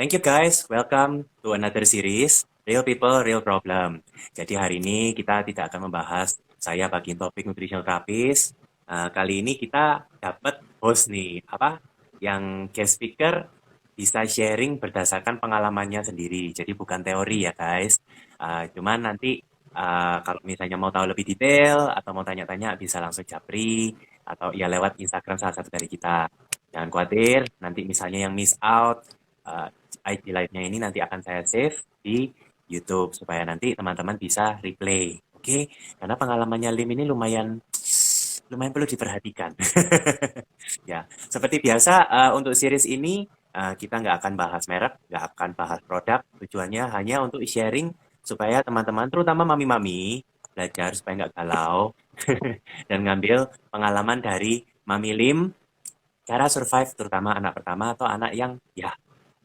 Thank you guys, welcome to another series, Real People, Real Problem. Jadi hari ini kita tidak akan membahas saya bagian topik nutritional terapis. Kali ini kita dapat host nih, yang guest speaker bisa sharing berdasarkan pengalamannya sendiri. Jadi bukan teori ya guys. Cuman nanti kalau misalnya mau tahu lebih detail atau mau tanya-tanya bisa langsung japri atau ya lewat Instagram salah satu dari kita. Jangan khawatir, nanti misalnya yang miss out, uh, IG live-nya ini nanti akan saya save di YouTube supaya nanti teman-teman bisa replay. Oke, karena pengalamannya Lim ini lumayan lumayan perlu diperhatikan. Ya, seperti biasa untuk series ini kita nggak akan bahas merek, nggak akan bahas produk. Tujuannya hanya untuk sharing supaya teman-teman, terutama mami-mami, belajar supaya nggak galau dan ngambil pengalaman dari Mami Lim cara survive terutama anak pertama atau anak yang ya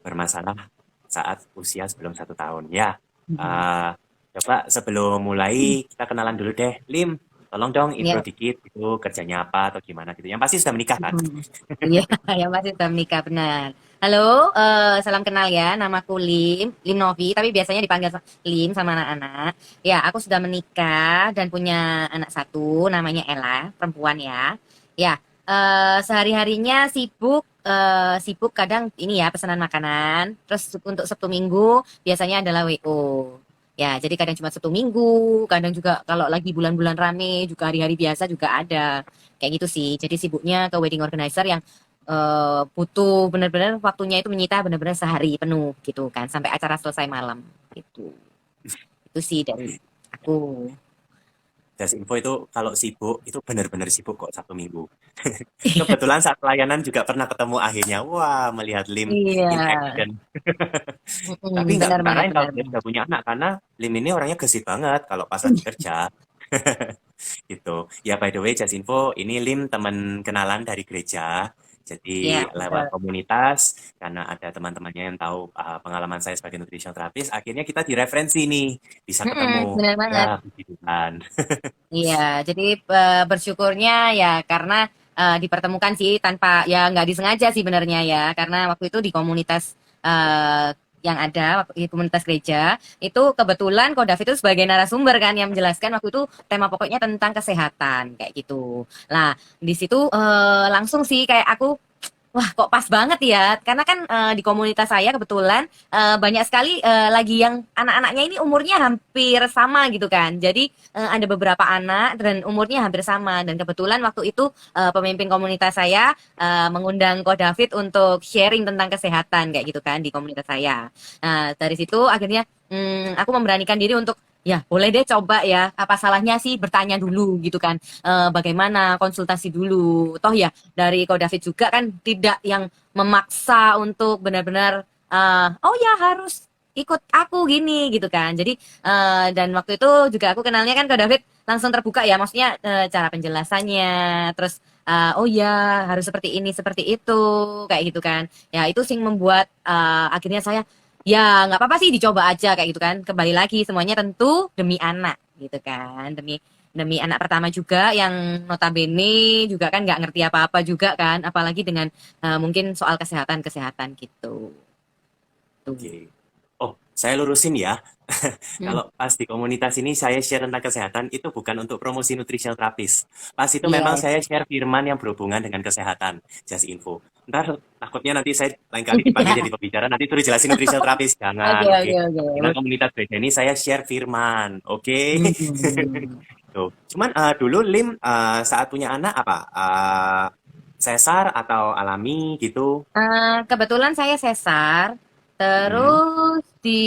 bermasalah saat usia sebelum 1 tahun. Ya, Mhm. uh, coba sebelum mulai kita kenalan dulu deh. Lim, tolong dong intro Ya, dikit itu kerjanya apa atau gimana gitu. Yang pasti sudah menikah kan? mhm. Iya, yang pasti sudah menikah benar. Halo, salam kenal ya. Namaku Lim Novi, tapi biasanya dipanggil Lim sama anak-anak. Ya, aku sudah menikah dan punya anak satu, namanya Ella, perempuan ya. Ya, sehari-harinya sibuk kadang ini ya pesanan makanan. Terus untuk Sabtu Minggu biasanya adalah WO. Ya, jadi kadang cuma Sabtu Minggu, kadang juga kalau lagi bulan-bulan rame, juga hari-hari biasa juga ada. Kayak gitu sih. Jadi sibuknya ke wedding organizer yang butuh benar-benar waktunya itu menyita benar-benar sehari penuh gitu kan sampai acara selesai malam gitu. Itu sih dari aku. Jas Info itu kalau sibuk itu benar-benar sibuk kok Sabtu Minggu. Kebetulan saat pelayanan juga pernah ketemu akhirnya. Wah, melihat Lim Iya. in action. Tapi nggak Benar banget marahin kalau benar dia banget. sudah punya anak karena Lim ini orangnya gesit banget kalau pas lagi kerja. Gitu. Ya by the way, Just Info, ini Lim teman kenalan dari gereja. Jadi Iya, lewat betul. komunitas, karena ada teman-temannya yang tahu pengalaman saya sebagai nutritional therapist, akhirnya kita direferensi nih, bisa ketemu. Benar banget. Ya, puji Tuhan. Iya, jadi bersyukurnya ya karena dipertemukan sih tanpa ya nggak disengaja sih benernya ya karena waktu itu di komunitas yang ada waktu di komunitas gereja itu kebetulan Ko David itu sebagai narasumber kan yang menjelaskan waktu itu tema pokoknya tentang kesehatan kayak gitu. Nah di situ langsung sih kayak aku wah, kok pas banget ya? Karena kan di komunitas saya kebetulan banyak sekali lagi yang anak-anaknya ini umurnya hampir sama gitu kan. Jadi ada beberapa anak dan umurnya hampir sama. Dan kebetulan waktu itu pemimpin komunitas saya mengundang Ko David untuk sharing tentang kesehatan kayak gitu kan di komunitas saya. Nah, dari situ akhirnya aku memberanikan diri untuk ya boleh deh coba ya. Apa salahnya sih bertanya dulu gitu kan. Bagaimana konsultasi dulu. Toh ya dari Ko David juga kan tidak yang memaksa untuk benar-benar oh ya harus ikut aku gini gitu kan. Jadi dan waktu itu juga aku kenalnya kan Ko David langsung terbuka ya, maksudnya cara penjelasannya, terus oh ya harus seperti ini seperti itu kayak gitu kan. Ya itu sih membuat akhirnya saya ya nggak apa-apa sih dicoba aja kayak gitu kan. Kembali lagi semuanya tentu demi anak gitu kan, demi demi anak pertama juga yang notabene juga kan nggak ngerti apa-apa juga kan, apalagi dengan mungkin soal kesehatan-kesehatan gitu. Tuh. Oke. Oh, saya lurusin ya. Hmm. Kalau pas di komunitas ini saya share tentang kesehatan itu bukan untuk promosi nutritional terapis. Pas itu memang Iya. saya share firman yang berhubungan dengan kesehatan. Just info. Ntar takutnya nanti saya lain kali dipanggil jadi pembicara nanti terus jelasin nutritional terapis. Oke, Jangan, oke. oke, oke. Karena komunitas beda ini saya share firman, oke. Hmm. Tuh. Cuman dulu Lim saat punya anak apa? Sesar atau alami gitu? Kebetulan saya sesar, Mm-mm. terus di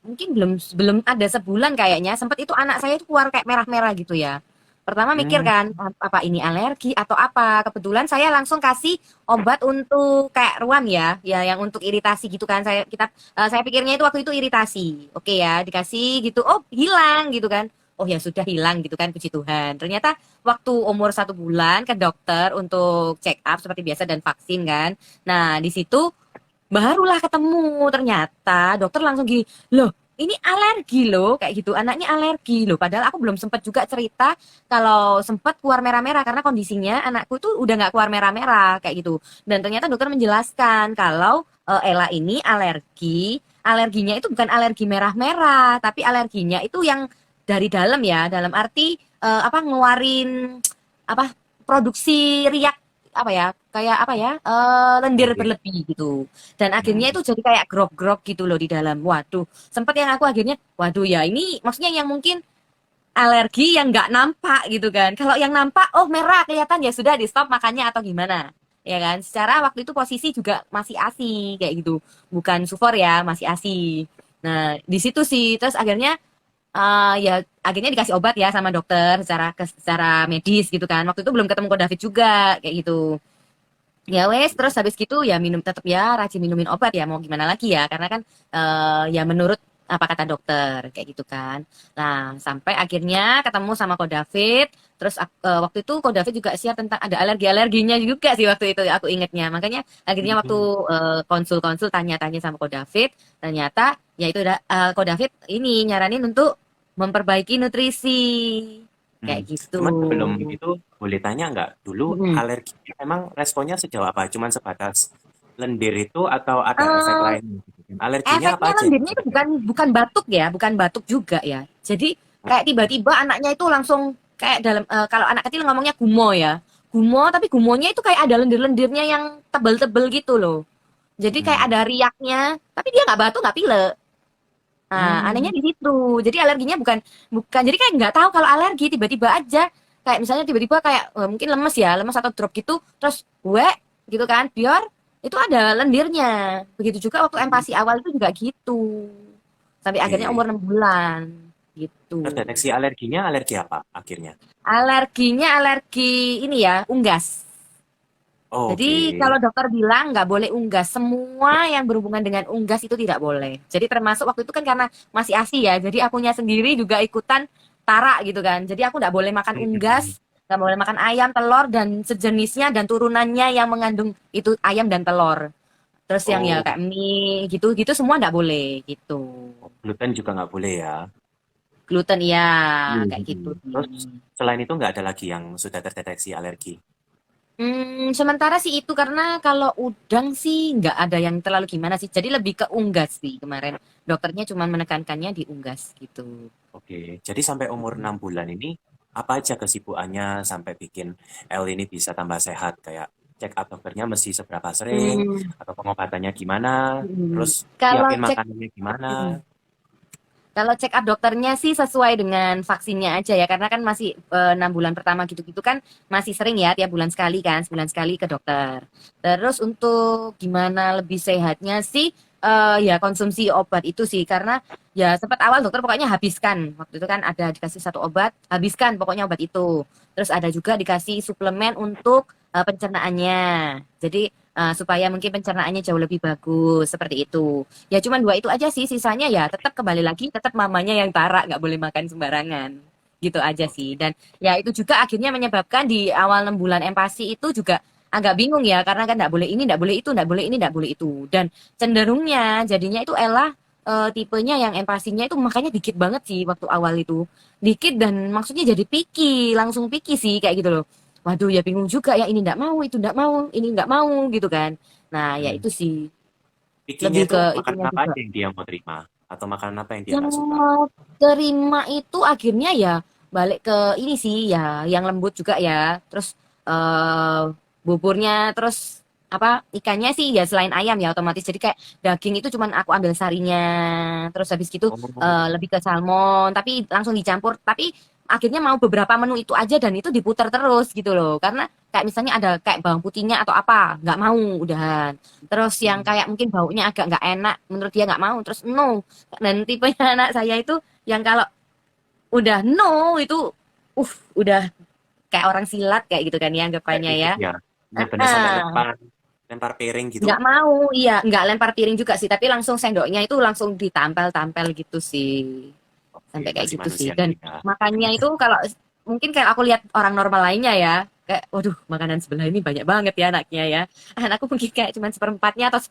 mungkin belum belum ada sebulan kayaknya sempat itu anak saya itu keluar kayak merah-merah gitu ya. Pertama mikir Hmm. kan apa ini alergi atau apa. Kebetulan saya langsung kasih obat untuk kayak ruam ya, ya yang untuk iritasi gitu kan. Saya pikirnya itu waktu itu iritasi. Oke ya, dikasih gitu. Oh, hilang gitu kan. Oh ya sudah hilang gitu kan, puji Tuhan. Ternyata waktu umur 1 bulan ke dokter untuk check up seperti biasa dan vaksin kan. Nah, di situ barulah ketemu ternyata dokter langsung gini, loh ini alergi loh kayak gitu, anaknya alergi loh. Padahal aku belum sempat juga cerita kalau sempat keluar merah-merah karena kondisinya anakku tuh udah nggak keluar merah-merah kayak gitu. Dan ternyata dokter menjelaskan kalau Ella ini alerginya itu bukan alergi merah-merah, tapi alerginya itu yang dari dalam ya, dalam arti apa ngeluarin apa produksi riak apa ya, kayak apa ya, lendir Oke. berlebih gitu. Dan akhirnya Hmm. itu jadi kayak grog-grog gitu loh di dalam. Waduh, sempat yang aku akhirnya, waduh ya ini maksudnya yang mungkin alergi yang nggak nampak gitu kan. Kalau yang nampak, oh merah kelihatan ya sudah di stop makannya atau gimana. Ya kan, secara waktu itu posisi juga masih ASI kayak gitu, bukan sufor ya, masih ASI. Nah di situ sih, terus akhirnya ya akhirnya dikasih obat ya sama dokter secara medis gitu kan. Waktu itu belum ketemu Ko David juga kayak gitu. Ya wes, terus habis gitu ya minum tetap ya rajin minumin obat ya mau gimana lagi ya karena kan ya menurut apa kata dokter kayak gitu kan. Nah sampai akhirnya ketemu sama Ko David, terus waktu itu Ko David juga share tentang ada alergi-alerginya juga sih waktu itu aku ingetnya. Makanya akhirnya waktu Hmm. konsul-konsul tanya-tanya sama Ko David, ternyata ya itu Ko David ini nyaranin untuk memperbaiki nutrisi Hmm. kayak gitu. Cuman sebelum itu boleh tanya nggak dulu Mm-mm. alergi emang responnya sejauh apa? Cuman sebatas lendir itu atau ada efek Eh, lain? Alerginya apa Efeknya aja lendirnya itu sebenarnya? bukan batuk ya, bukan batuk juga ya. Jadi kayak tiba-tiba anaknya itu langsung kayak dalam kalau anak kecil ngomongnya gumo ya. Gumo tapi gumonya itu kayak ada lendir-lendirnya yang tebel-tebel gitu loh. Jadi kayak Hmm. ada riaknya, tapi dia nggak batuk, nggak pilek. Nah, anehnya Hmm. di situ. Jadi alerginya bukan bukan jadi kayak nggak tahu kalau alergi tiba-tiba aja kayak misalnya tiba-tiba kayak mungkin lemes ya, lemes atau drop gitu, terus gue gitu kan, biar itu ada lendirnya. Begitu juga waktu empasi awal itu juga gitu. Sampai akhirnya Oke. umur 6 bulan gitu. Terdeteksi alerginya alergi apa akhirnya? Alerginya alergi ini ya, unggas. Jadi Oke. kalau dokter bilang nggak boleh unggas, semua yang berhubungan dengan unggas itu tidak boleh. Jadi termasuk waktu itu kan karena masih ASI ya, jadi akunya sendiri juga ikutan tara gitu kan. Jadi aku nggak boleh makan Hmm. unggas, nggak boleh makan ayam, telur dan sejenisnya dan turunannya yang mengandung itu ayam dan telur. Terus yang ya Oh, kayak mie gitu-gitu semua nggak boleh gitu. gluten juga nggak boleh ya? Gluten iya kayak gitu Hmm. sih. Terus selain itu nggak ada lagi yang sudah terdeteksi alergi? Sementara sih itu karena kalau udang sih nggak ada yang terlalu gimana sih. Jadi lebih ke unggas sih kemarin. Dokternya cuma menekankannya di unggas gitu. Oke, jadi sampai umur 6 bulan ini, apa aja kesibukannya sampai bikin L ini bisa tambah sehat? Kayak check up dokternya mesti seberapa sering, Hmm, atau pengobatannya gimana, hmm. terus Kalau siapin cek makanannya gimana? hmm. Kalau check up dokternya sih sesuai dengan vaksinnya aja ya, karena kan masih 6 bulan pertama gitu-gitu kan masih sering ya tiap bulan sekali kan, sebulan sekali ke dokter. Terus untuk gimana lebih sehatnya sih, ya konsumsi obat itu sih, karena ya sempat awal dokter pokoknya habiskan. Waktu itu kan ada dikasih satu obat, habiskan pokoknya obat itu. Terus ada juga dikasih suplemen untuk pencernaannya. Jadi supaya mungkin pencernaannya jauh lebih bagus seperti itu. Ya cuman dua itu aja sih, sisanya ya tetap kembali lagi, tetap mamanya yang tara, nggak boleh makan sembarangan. Gitu aja Oke. sih. Dan ya itu juga akhirnya menyebabkan di awal 6 bulan empasi itu juga agak bingung ya, karena kan nggak boleh ini, nggak boleh itu, nggak boleh ini, nggak boleh itu. Dan cenderungnya jadinya itu Ella tipenya yang empasinya itu makanya dikit banget sih waktu awal itu. Dikit dan maksudnya jadi picky, langsung picky sih kayak gitu loh. Waduh ya bingung juga ya, ini nggak mau, itu nggak mau, ini nggak mau gitu kan. Nah ya Hmm. itu sih Pikinya lebih itu ke makanan itunya apa juga. aja yang dia mau terima? Atau makanan apa yang dia Yang nggak suka? mau terima itu akhirnya ya balik ke ini sih ya, yang lembut juga ya. Terus eh buburnya, terus apa ikannya sih ya selain ayam ya otomatis. Jadi kayak daging itu cuman aku ambil sarinya. Terus habis gitu Oh. lebih ke salmon, tapi langsung dicampur. Tapi akhirnya mau beberapa menu itu aja dan itu diputar terus gitu loh. Karena kayak misalnya ada kayak bawang putihnya atau apa, nggak mau udahan. Terus yang Hmm. kayak mungkin baunya agak nggak enak, menurut dia nggak mau. Terus no, dan tipenya anak saya itu yang kalau udah no itu udah kayak orang silat kayak gitu kan ya Kayak anggapannya ya. ribet ya? Bener-bener sampai Ah, lempar, lempar piring gitu? nggak mau, iya, nggak lempar piring juga sih, tapi langsung sendoknya itu langsung ditampel-tampel gitu sih. Oke, Sampai kayak masih gitu sih. Dan manusiawi ya. makannya itu kalau mungkin kayak aku lihat orang normal lainnya ya, kayak waduh makanan sebelah ini banyak banget ya anaknya ya. Anakku mungkin kayak cuma seperempatnya atau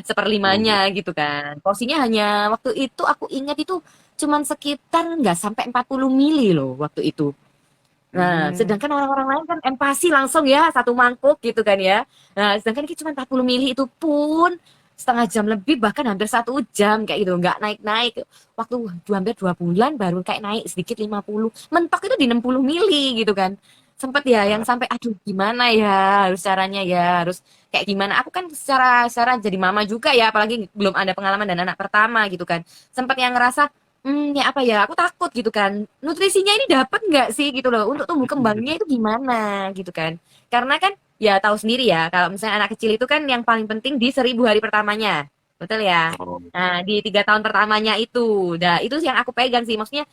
seperlimanya Oh. gitu kan. Porsinya hanya waktu itu aku ingat itu cuman sekitar nggak sampai 40 mili loh waktu itu. Nah, Hmm. sedangkan orang-orang lain kan empasi langsung ya satu mangkuk gitu kan ya. Nah, sedangkan kita cuma 40 mili itu pun setengah jam lebih, bahkan hampir 1 jam kayak gitu, nggak naik-naik. Waktu hampir 2 bulan baru kayak naik sedikit 50, mentok itu di 60 mili gitu kan. Sempet ya yang Wah, sampai aduh gimana ya harus caranya ya harus kayak gimana. Aku kan secara secara jadi mama juga ya, apalagi belum ada pengalaman dan anak pertama gitu kan. Sempet yang ngerasa ya apa ya, aku takut gitu kan. Nutrisinya ini dapat nggak sih gitu loh. Untuk tumbuh kembangnya itu gimana gitu kan. Karena kan ya tahu sendiri ya, kalau misalnya anak kecil itu kan yang paling penting di 1.000 hari pertamanya. Betul ya? oh, Nah, di 3 tahun pertamanya itu. Nah, itu yang aku pegang sih. Maksudnya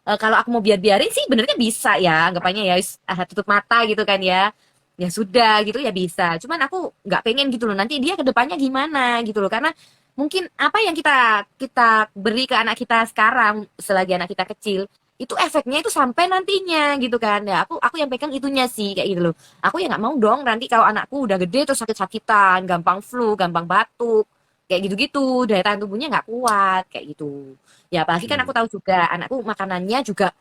kalau aku mau biarin sih benernya bisa ya. Anggapannya ya tutup mata gitu kan ya. Ya sudah gitu ya bisa. Cuman aku nggak pengen gitu loh. Nanti dia ke depannya gimana gitu loh. Karena mungkin apa yang kita kita beri ke anak kita sekarang selagi anak kita kecil itu efeknya itu sampai nantinya gitu kan ya aku yang pegang itunya sih kayak gitu loh. Aku ya nggak mau dong nanti kalau anakku udah gede terus sakit-sakitan, gampang flu, gampang batuk, kayak gitu-gitu, daya tahan tubuhnya nggak kuat kayak gitu. Ya apalagi kan hmm, aku tahu juga anakku makanannya juga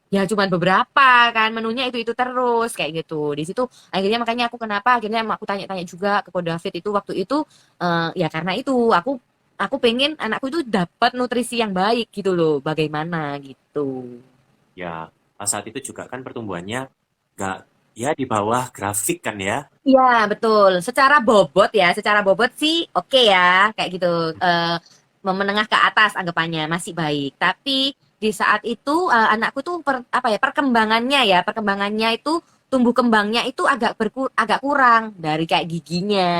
ya cuman beberapa kan menunya itu terus kayak gitu. Di situ akhirnya makanya aku kenapa akhirnya aku tanya-tanya juga ke Ko David itu waktu itu ya karena itu aku pengen anakku itu dapat nutrisi yang baik gitu loh. Bagaimana gitu. ya pas saat itu juga kan pertumbuhannya nggak ya di bawah grafik kan ya. Iya, betul. Secara bobot sih oke ya, kayak gitu. Eh, Menengah ke atas anggapannya masih baik. Tapi di saat itu anakku tuh apa ya perkembangannya itu tumbuh kembangnya itu agak kurang dari kayak giginya,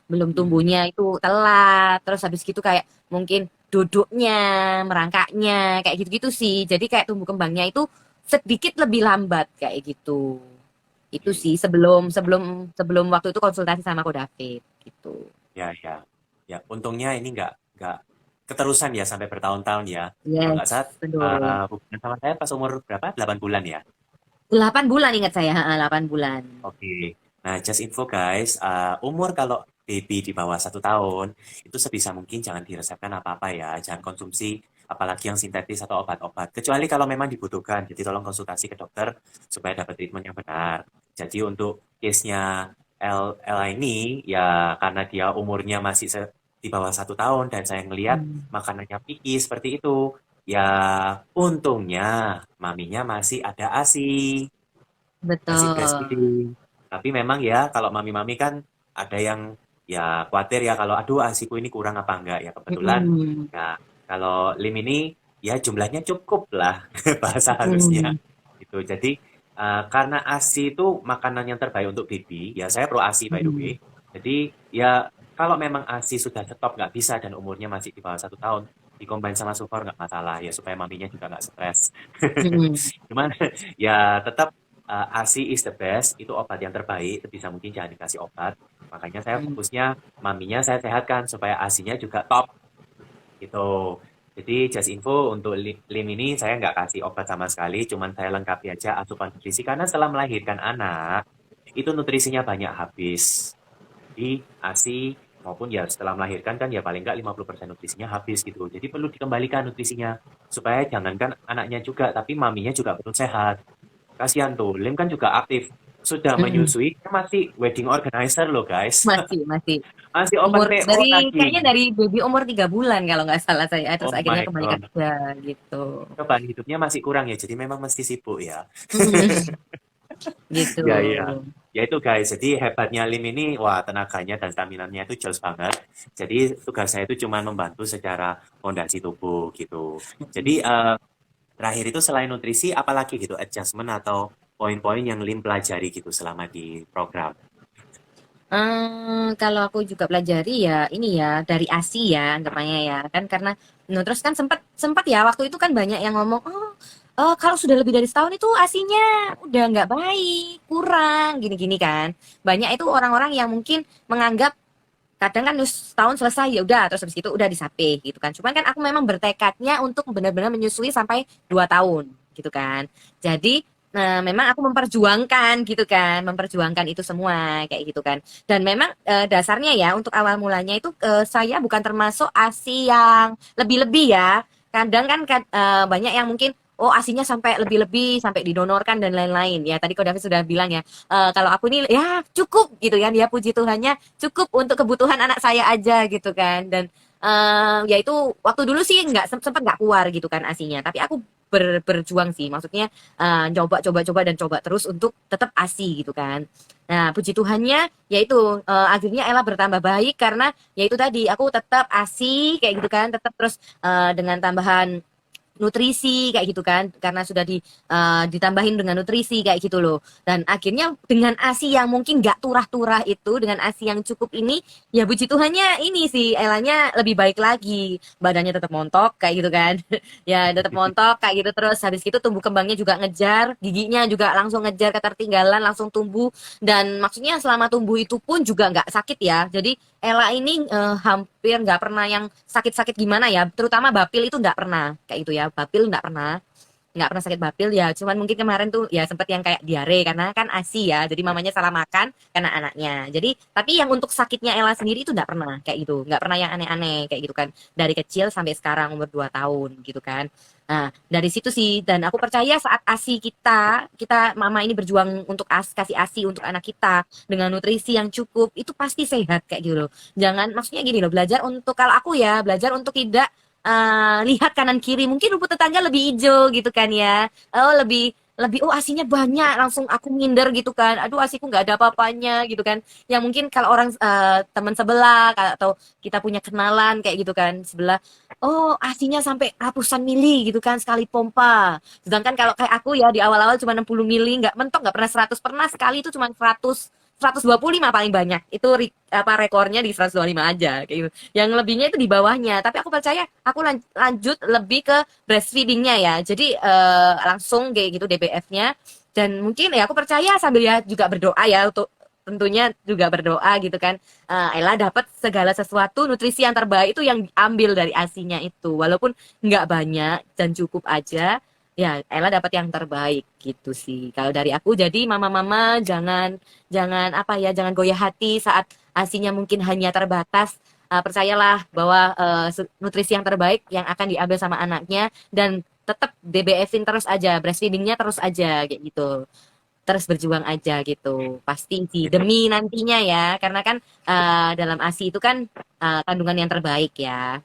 belum Hmm, tumbuhnya itu telat. Terus habis gitu kayak mungkin duduknya, merangkaknya kayak gitu-gitu sih. Jadi kayak tumbuh kembangnya itu sedikit lebih lambat kayak gitu. Itu oke. sih sebelum sebelum sebelum waktu itu konsultasi sama Ko David gitu. Ya, ya, ya. Untungnya ini nggak keterusan ya sampai bertahun-tahun ya. Kalau nggak salah Yes, betul. hubungan sama saya pas umur berapa? 8 bulan ya. 8 bulan ingat saya, 8 bulan. Oke. Nah, just info guys, umur kalau baby di bawah 1 tahun itu sebisa mungkin jangan diresepkan apa-apa ya, jangan konsumsi apalagi yang sintetis atau obat-obat. Kecuali kalau memang dibutuhkan, jadi tolong konsultasi ke dokter supaya dapat treatment yang benar. Jadi untuk case-nya Ella ini ya karena dia umurnya masih di bawah 1 tahun dan saya ngelihat Hmm, makanannya picky seperti itu, ya untungnya maminya masih ada ASI masih betul. breastfeeding. Tapi memang ya kalau mami-mami kan ada yang ya khawatir ya kalau aduh asiku ini kurang apa enggak ya kebetulan Mm-mm. ya kalau Lim ini ya jumlahnya cukup lah bahasa halusnya Mm-mm. gitu. Jadi karena ASI itu makanan yang terbaik untuk baby ya saya pro ASI by the way. Mm-mm. Jadi ya kalau memang ASI sudah stop nggak bisa dan umurnya masih di bawah 1 tahun dikombin sama sufor nggak masalah ya supaya maminya juga nggak stres. Mm-mm. Cuman ya tetap ASI is the best, itu obat yang terbaik, sebisa mungkin jangan dikasih obat. Makanya saya Mm. fokusnya maminya saya sehatkan supaya ASINya juga top gitu. Jadi just info untuk Lim ini saya nggak kasih obat sama sekali, cuman saya lengkapi aja asupan nutrisi karena setelah melahirkan anak itu nutrisinya banyak habis. Jadi ASI maupun ya setelah melahirkan kan ya paling nggak 50% nutrisinya habis gitu. Jadi perlu dikembalikan nutrisinya supaya jangankan anaknya juga tapi maminya juga betul sehat. Kasihan tuh, Lim kan juga aktif. Sudah Mm-mm. menyusui, dia masih wedding organizer loh guys. Masih Masih open umur PO kayaknya lagi. dari baby umur 3 bulan kalau nggak salah saya terus Oh akhirnya my kembali God. kerja gitu. Cobaan hidupnya masih kurang ya, jadi memang mesti sibuk ya. Mm-mm. Gitu. Ya, ya. Ya itu guys, jadi hebatnya Lim ini, wah tenaganya dan stamina-nya itu jelas banget. Jadi tugas saya itu cuma membantu secara fondasi tubuh gitu. Jadi terakhir itu selain nutrisi, apalagi gitu, adjustment atau poin-poin yang Lim pelajari gitu selama di program. Kalau aku juga pelajari ya ini ya dari ASI ya anggapannya ya kan karena terus kan sempat sempat ya waktu itu kan banyak yang ngomong kalau sudah lebih dari setahun itu ASINya udah nggak baik kurang gini-gini kan banyak itu orang-orang yang mungkin menganggap kadang kan setahun selesai ya udah terus habis itu udah disape gitu kan cuman kan aku memang bertekadnya untuk benar-benar menyusui sampai 2 tahun gitu kan jadi memang aku memperjuangkan gitu kan memperjuangkan itu semua kayak gitu kan dan memang dasarnya ya untuk awal mulanya itu saya bukan termasuk ASI yang lebih-lebih ya kadang kan banyak yang mungkin oh asinya sampai lebih-lebih sampai didonorkan dan lain-lain ya. Tadi Ko David sudah bilang ya, kalau aku nih ya cukup gitu kan ya, puji Tuhannya cukup untuk kebutuhan anak saya aja gitu kan. Dan ya itu waktu dulu sih nggak sempat nggak keluar gitu kan asinya, tapi aku berjuang sih, maksudnya coba dan coba terus untuk tetap asi gitu kan. Nah, puji Tuhannya yaitu akhirnya Ella bertambah baik karena yaitu tadi aku tetap asi kayak gitu kan, tetap terus dengan tambahan nutrisi kayak gitu kan, karena sudah ditambahin dengan nutrisi kayak gitu loh. Dan akhirnya dengan ASI yang mungkin nggak turah-turah itu, dengan ASI yang cukup ini, ya puji Tuhannya ini sih Elanya lebih baik lagi, badannya tetap montok kayak gitu kan. Ya tetap montok kayak gitu, terus habis itu tumbuh kembangnya juga ngejar, giginya juga langsung ngejar ketertinggalan, langsung tumbuh. Dan maksudnya selama tumbuh itu pun juga nggak sakit ya, jadi Ella ini hampir nggak pernah yang sakit-sakit gimana ya, terutama bapil itu nggak pernah kayak itu ya, bapil nggak pernah sakit bapil ya, cuman mungkin kemarin tuh ya sempet yang kayak diare karena kan ASI ya, jadi mamanya salah makan karena anaknya. Jadi tapi yang untuk sakitnya Ella sendiri itu nggak pernah kayak gitu, nggak pernah yang aneh-aneh kayak gitu kan, dari kecil sampai sekarang umur 2 tahun gitu kan. Nah, dari situ sih, dan aku percaya saat ASI kita mama ini berjuang untuk kasih ASI untuk anak kita dengan nutrisi yang cukup, itu pasti sehat kayak gitu loh. Jangan, maksudnya gini loh, belajar untuk, kalau aku ya, belajar untuk tidak lihat kanan kiri, mungkin rumput tetangga lebih hijau gitu kan ya. Oh, lebih lebih oh asinya banyak, langsung aku minder gitu kan. Aduh, asiku nggak ada apa-apanya gitu kan. Yang mungkin kalau orang teman sebelah atau kita punya kenalan kayak gitu kan sebelah, oh asinya sampai ratusan mili gitu kan sekali pompa. Sedangkan kalau kayak aku ya di awal-awal cuma 60 mili, nggak mentok, nggak pernah 100, pernah sekali itu cuma 125 paling banyak. Itu rekornya di 125 aja kayak gitu. Yang lebihnya itu di bawahnya. Tapi aku percaya aku lanjut lebih ke breastfeedingnya ya. Jadi langsung kayak gitu DBF-nya. Dan mungkin ya aku percaya sambil ya juga berdoa ya, untuk tentunya juga berdoa gitu kan. Ella dapat segala sesuatu nutrisi yang terbaik itu yang diambil dari asinya itu. Walaupun nggak banyak dan cukup aja, ya Ella dapat yang terbaik gitu sih. Kalau dari aku, jadi mama-mama jangan jangan apa ya, jangan goyah hati saat asinya mungkin hanya terbatas. Percayalah bahwa nutrisi yang terbaik yang akan diambil sama anaknya, dan tetap DBF-in terus aja, breastfeedingnya terus aja kayak gitu. Terus berjuang aja gitu. Pasti sih Gitu. demi nantinya ya, karena kan dalam ASI itu kan kandungan yang terbaik ya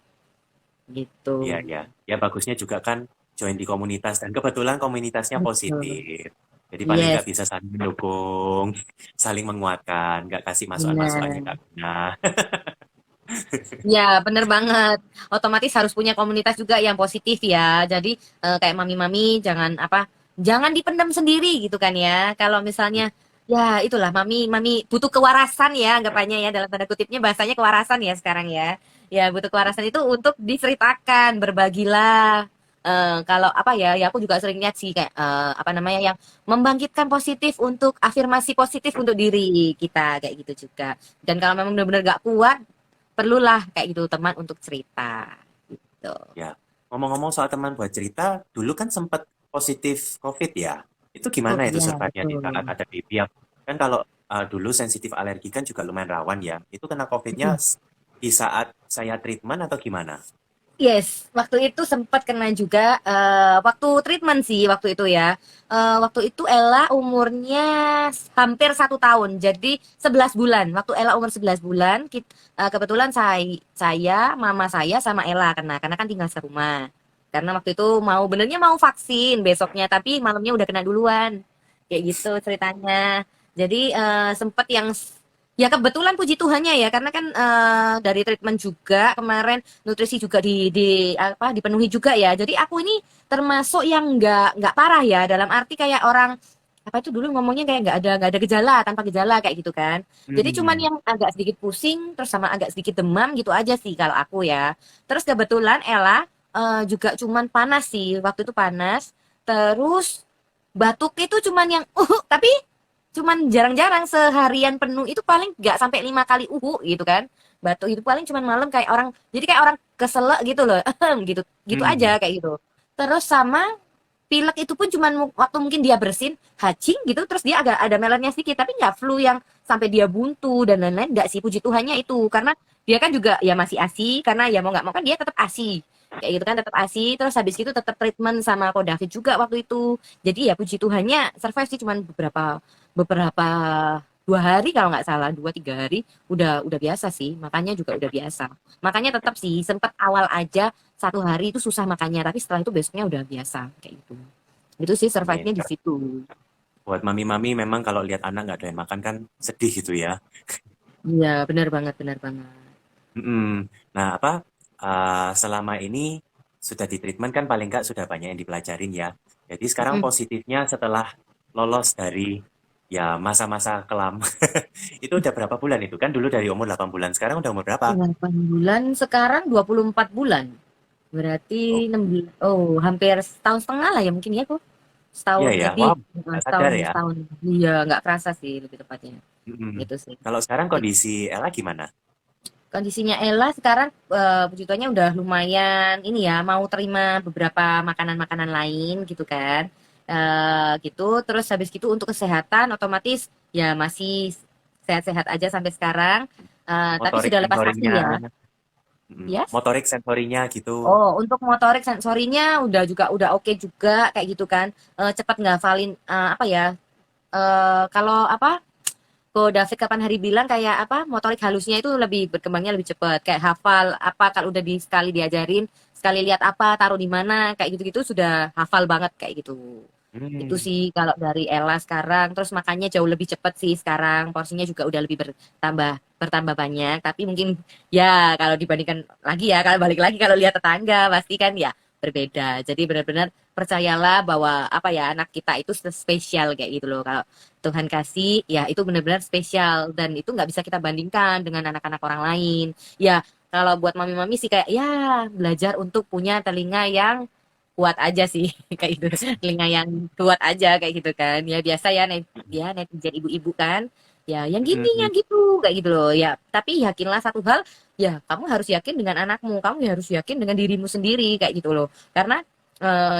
Iya, gitu. ya. Ya bagusnya juga kan join di komunitas dan kebetulan komunitasnya Betul. positif. Jadi paling nggak Yes, bisa saling mendukung, saling menguatkan, nggak kasih masukan-masukan yang benar. nggak guna. Ya, bener banget. Otomatis harus punya komunitas juga yang positif ya. Jadi kayak mami-mami jangan apa, jangan dipendam sendiri gitu kan ya. Kalau misalnya ya itulah mami butuh kewarasan ya, anggapannya ya, dalam tanda kutipnya bahasanya kewarasan ya sekarang ya. Ya butuh kewarasan itu untuk diceritakan, berbagilah. Kalau apa ya, ya aku juga sering lihat sih kayak apa namanya, yang membangkitkan positif, untuk afirmasi positif untuk diri kita kayak gitu juga. Dan kalau memang benar-benar gak kuat, perlulah kayak gitu teman untuk cerita gitu. Ya, ngomong-ngomong soal teman buat cerita, dulu kan sempat positif COVID ya. Itu Oh gimana itu iya sebenarnya di saat betul. ada di pihak, kan kalau dulu sensitif alergi kan juga lumayan rawan ya. Itu kena COVID-nya di saat saya treatment atau gimana? Yes, waktu itu sempat kena juga waktu treatment sih waktu itu ya. Waktu itu Ella umurnya hampir 1 tahun, jadi 11 bulan. Waktu Ella umur 11 bulan, kebetulan saya, mama saya sama Ella kena, karena kan tinggal serumah. Karena waktu itu benernya mau vaksin besoknya, tapi malamnya udah kena duluan. Kayak gitu ceritanya. Jadi sempat yang ya kebetulan puji Tuhannya ya, karena kan dari treatment juga kemarin, nutrisi juga di apa dipenuhi juga ya. Jadi aku ini termasuk yang nggak parah ya, dalam arti kayak orang apa itu dulu ngomongnya kayak nggak ada gejala, tanpa gejala kayak gitu kan. Jadi cuman Hmm. yang agak sedikit pusing terus sama agak sedikit demam gitu aja sih kalau aku ya. Terus kebetulan Ella juga cuman panas sih, waktu itu panas. Terus batuk itu cuman yang tapi cuman jarang-jarang, seharian penuh itu paling nggak sampai 5 kali gitu kan. Batuk itu paling cuman malam, kayak orang, jadi kayak orang keselak gitu loh. Gitu gitu Hmm. aja kayak gitu. Terus sama pilek itu pun cuman waktu mungkin dia bersin hacing gitu, terus dia agak ada melernya sedikit, tapi nggak flu yang sampai dia buntu dan lain-lain, nggak sih, puji Tuhannya itu, karena dia kan juga ya masih ASI, karena ya mau nggak mau kan dia tetap ASI. kayak gitu kan, tetap ASI, terus habis itu tetap treatment sama Ko David juga waktu itu. Jadi ya puji Tuhannya survive sih, cuman beberapa beberapa 2 hari kalau nggak salah, 2 3 hari udah biasa sih, makanya juga udah biasa. Makanya tetap sih sempat awal aja 1 hari itu susah makannya, tapi setelah itu besoknya udah biasa kayak gitu. Itu sih Amin. survive-nya di situ. Buat mami-mami memang kalau lihat anak nggak doyan makan kan sedih gitu ya. Iya, benar banget, benar banget. Mm-mm. Nah, selama ini sudah di treatment kan paling nggak sudah banyak yang dipelajarin ya. Jadi sekarang Mm-mm. positifnya setelah lolos dari ya masa-masa kelam, itu udah berapa bulan itu? Kan dulu dari umur 8 bulan, sekarang udah umur berapa? 8 bulan, sekarang 24 bulan. Oh, Berarti 6 bulan. Oh, hampir setahun setengah lah ya mungkin ya kok. iya Setahun ya. lebih. Wah, nggak sadar Setahun, ya. setahun. Iya, nggak kerasa sih lebih tepatnya. Mm-mm. Gitu sih. Kalau sekarang Gitu. kondisi Ella gimana? Kondisinya Ella sekarang puji Tuhannya udah lumayan ini ya, mau terima beberapa makanan-makanan lain gitu kan. Gitu. Terus habis gitu untuk kesehatan otomatis ya masih sehat-sehat aja sampai sekarang. Tapi Motorik sudah lepas ASI sensorinya, ya. Ya. motorik sensorinya gitu. Oh, untuk motorik sensorinya udah oke juga kayak gitu kan. Cepat ngafalin apa ya? Kalau apa? Ko David kapan hari bilang kayak apa? Motorik halusnya itu lebih berkembangnya lebih cepat. Kayak hafal apa kalau udah sekali diajarin, sekali lihat apa, taruh di mana, kayak gitu-gitu sudah hafal banget kayak gitu. Itu Hmm. sih kalau dari Ella sekarang, terus makannya jauh lebih cepat sih sekarang, porsinya juga udah lebih bertambah banyak, tapi mungkin ya kalau dibandingkan lagi ya, kalau balik lagi kalau lihat tetangga pasti kan ya berbeda. Jadi benar-benar percayalah bahwa apa ya, anak kita itu spesial kayak gitu loh. Kalau Tuhan kasih ya itu benar-benar spesial, dan itu nggak bisa kita bandingkan dengan anak-anak orang lain. Ya kalau buat mami-mami sih kayak ya belajar untuk punya telinga yang kuat aja sih kayak gitu, telinga yang kuat aja kayak gitu kan, ya biasa ya, ya netizen ibu-ibu kan, ya yang gini Mm-mm. yang gitu kayak gitu loh ya. Tapi yakinlah satu hal, ya kamu harus yakin dengan anakmu, kamu harus yakin dengan dirimu sendiri kayak gitu loh, karena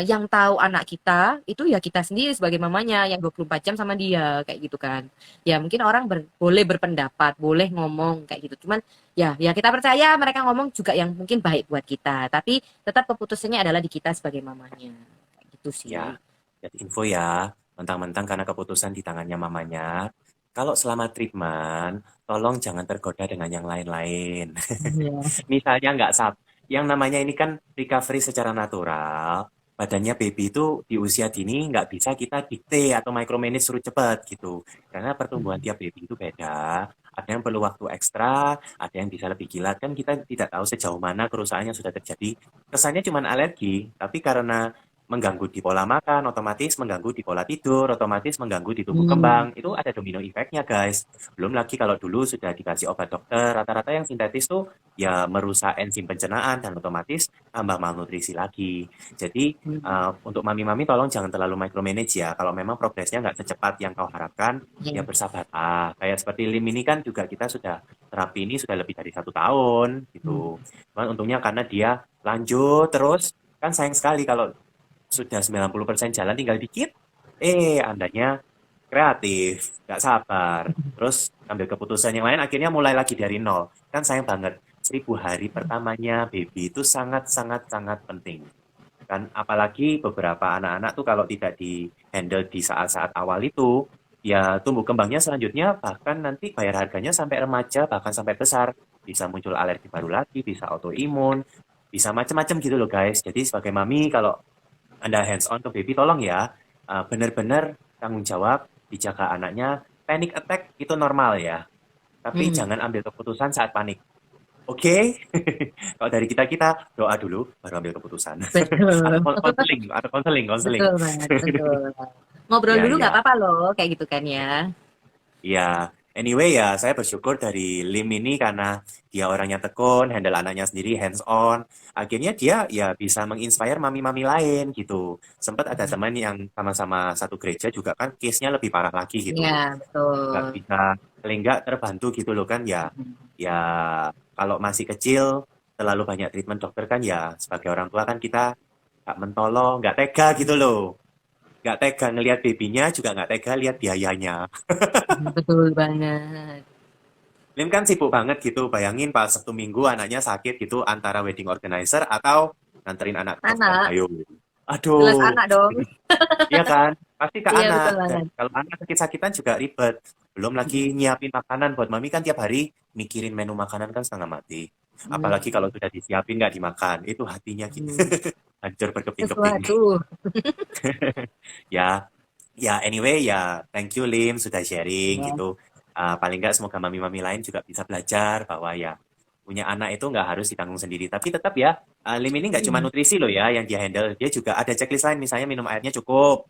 yang tahu anak kita itu ya kita sendiri sebagai mamanya yang 24 jam sama dia kayak gitu kan. Ya mungkin orang boleh berpendapat, boleh ngomong kayak gitu, cuman ya kita percaya mereka ngomong juga yang mungkin baik buat kita, tapi tetap keputusannya adalah di kita sebagai mamanya. Kayak gitu sih. Ya, jadi info ya, mentang-mentang karena keputusan di tangannya mamanya. Kalau selama treatment, tolong jangan tergoda dengan yang lain-lain. Iya. Misalnya nggak yang namanya ini kan recovery secara natural. Badannya baby itu di usia dini nggak bisa kita dikte atau micromanage suruh cepat gitu. Karena pertumbuhan tiap baby itu beda. Ada yang perlu waktu ekstra, ada yang bisa lebih kilat. Kan kita tidak tahu sejauh mana kerusakan yang sudah terjadi. Kesannya cuma alergi, tapi karena mengganggu di pola makan, otomatis mengganggu di pola tidur, otomatis mengganggu di tumbuh Hmm. kembang. Itu ada domino efeknya, guys. Belum lagi kalau dulu sudah dikasih obat dokter, rata-rata yang sintetis tuh ya merusak enzim pencernaan dan otomatis tambah malnutrisi lagi. Jadi Hmm. untuk mami-mami tolong jangan terlalu micromanage ya. Kalau memang progresnya nggak secepat yang kau harapkan, ya Ya. bersabarlah. Kayak seperti Lim ini kan juga kita sudah terapi ini sudah lebih dari 1 tahun Hmm. gitu. Cuman untungnya karena dia lanjut terus, kan sayang sekali kalau sudah 90% jalan tinggal dikit, andanya kreatif, nggak sabar, terus ambil keputusan yang lain, akhirnya mulai lagi dari nol. Kan sayang banget. 1.000 hari pertamanya baby itu sangat-sangat-sangat penting. Kan apalagi beberapa anak-anak tuh kalau tidak di handle di saat-saat awal itu, ya tumbuh kembangnya selanjutnya bahkan nanti bayar harganya sampai remaja, bahkan sampai besar. Bisa muncul alergi baru lagi, bisa autoimun, bisa macam-macam gitu loh guys. Jadi sebagai mami kalau anda hands on ke baby, tolong ya, benar-benar tanggung jawab, dijaga anaknya. Panic attack itu normal ya, tapi Hmm. jangan ambil keputusan saat panik. Oke? Kalau dari kita doa dulu, baru ambil keputusan. Atau Betul. konseling. Betul banget, betul. Ngobrol Ya, dulu nggak ya. apa-apa loh, kayak gitu kan ya. Ya, anyway ya, saya bersyukur dari Lim ini karena dia orangnya tekun, handle anaknya sendiri, hands on. Akhirnya dia ya bisa menginspire mami-mami lain gitu. Sempat ada teman yang sama-sama satu gereja juga kan case-nya lebih parah lagi Iya, gitu. Nggak betul. bisa, paling nggak terbantu gitu loh kan ya. Ya, kalau masih kecil, terlalu banyak treatment dokter kan ya, sebagai orang tua kan kita nggak mentolong, nggak tega gitu loh. Nggak tega ngelihat babynya, juga nggak tega lihat biayanya. Betul banget. Lim kan sibuk banget gitu. Bayangin pas Sabtu Minggu anaknya sakit gitu antara wedding organizer atau nganterin anak ke sekolah. Anak, Ayo. jelas Aduh, anak dong. iya kan? Pasti ke Iya anak. betul Dan banget. kalau anak sakit-sakitan juga ribet. Belum lagi nyiapin makanan buat mami kan tiap hari mikirin menu makanan kan setengah mati. Apalagi kalau Hmm, sudah disiapin nggak dimakan, itu hatinya hmm. hancur berkeping-keping. Sesuatu. Ya, ya anyway ya thank you Lim sudah sharing Ya. gitu. Paling nggak semoga mami-mami lain juga bisa belajar bahwa ya punya anak itu nggak harus ditanggung sendiri. Tapi tetap ya, Lim ini nggak cuma Hmm, nutrisi loh ya yang dia handle. Dia juga ada checklist lain, misalnya minum airnya cukup,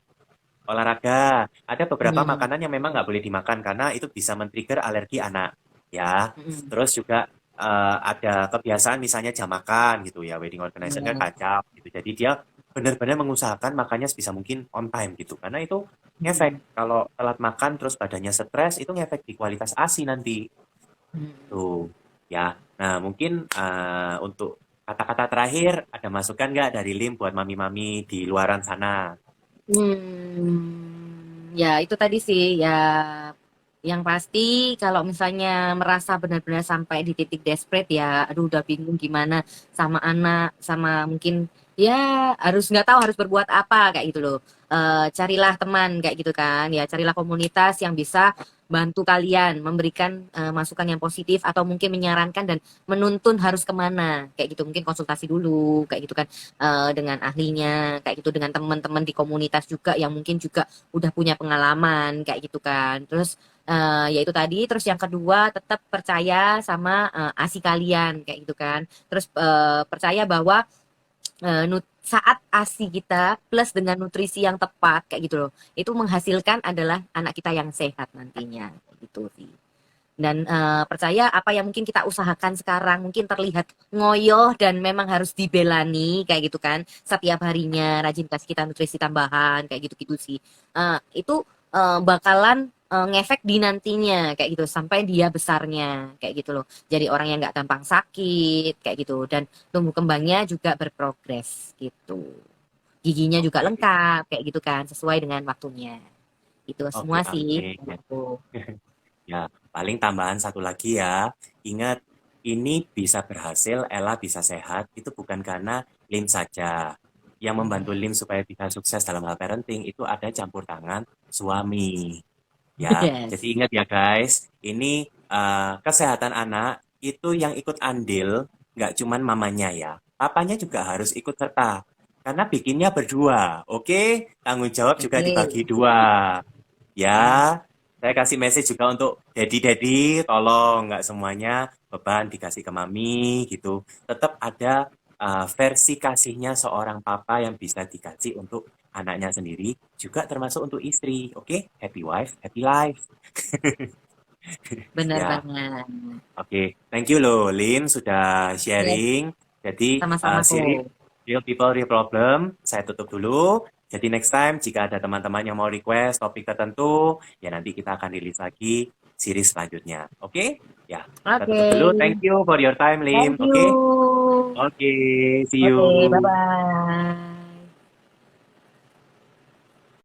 olahraga. Ada beberapa hmm, makanan yang memang nggak boleh dimakan karena itu bisa men-trigger alergi anak. Ya, hmm. terus juga ada kebiasaan misalnya jam makan gitu ya, wedding organizer kan Ya. kacau gitu. Jadi dia benar-benar mengusahakan makannya sebisa mungkin on time gitu. Karena itu Hmm, ngefek kalau telat makan terus badannya stres itu ngefek di kualitas ASI nanti. hmm. Tuh, ya. Nah, mungkin untuk kata-kata terakhir ada masukan nggak dari Lim buat mami-mami di luaran sana? Ya itu tadi sih ya yang pasti kalau misalnya merasa benar-benar sampai di titik desperate ya aduh udah bingung gimana sama anak sama mungkin ya harus nggak tahu harus berbuat apa kayak gitu loh. Carilah teman kayak gitu kan ya carilah komunitas yang bisa bantu kalian memberikan masukan yang positif atau mungkin menyarankan dan menuntun harus kemana kayak gitu mungkin konsultasi dulu kayak gitu kan dengan ahlinya kayak gitu dengan teman-teman di komunitas juga yang mungkin juga udah punya pengalaman kayak gitu kan. Terus ya itu tadi. Terus yang kedua tetap percaya sama ASI kalian kayak gitu kan. Terus percaya bahwa saat ASI kita plus dengan nutrisi yang tepat kayak gitu loh, itu menghasilkan adalah anak kita yang sehat nantinya kayak gitu sih. Dan percaya apa yang mungkin kita usahakan sekarang mungkin terlihat ngoyoh dan memang harus dibelani kayak gitu kan setiap harinya rajin kasih kita nutrisi tambahan kayak gitu-gitu sih. Itu bakalan ngefek di nantinya kayak gitu sampai dia besarnya kayak gitu loh jadi orang yang nggak gampang sakit kayak gitu dan tumbuh kembangnya juga berprogres gitu giginya juga Oke, lengkap kayak gitu kan sesuai dengan waktunya itu oke, semua sih amin. menurut aku. Ya, paling tambahan satu lagi ya. Ingat, ini bisa berhasil, Ella bisa sehat, itu bukan karena Lim saja. Yang membantu Lim supaya bisa sukses dalam hal parenting itu ada campur tangan suami. Ya, jadi Yes. ingat ya guys, ini kesehatan anak itu yang ikut andil, nggak cuman mamanya ya. Papanya juga harus ikut serta. Karena bikinnya berdua, oke? Tanggung jawab juga Oke. dibagi dua. Ya, Yes. saya kasih message juga untuk daddy-daddy, tolong nggak semuanya beban dikasih ke mami gitu. Tetap ada versi kasihnya seorang papa yang bisa dikasih untuk anaknya sendiri, juga termasuk untuk istri. Oke, happy wife, happy life. Benar Ya, banget. oke. Thank you loh, Lin, sudah Yes, sharing. Jadi, sama-sama siri kok. Real People, Real Problem, saya tutup dulu. Jadi next time, jika ada teman-teman yang mau request topik tertentu, ya nanti kita akan rilis lagi series selanjutnya. Oke? Ya, kita Oke. tutup dulu. Thank you for your time, Lim. Thank Oke? you. Oke, see Oke, you. bye-bye.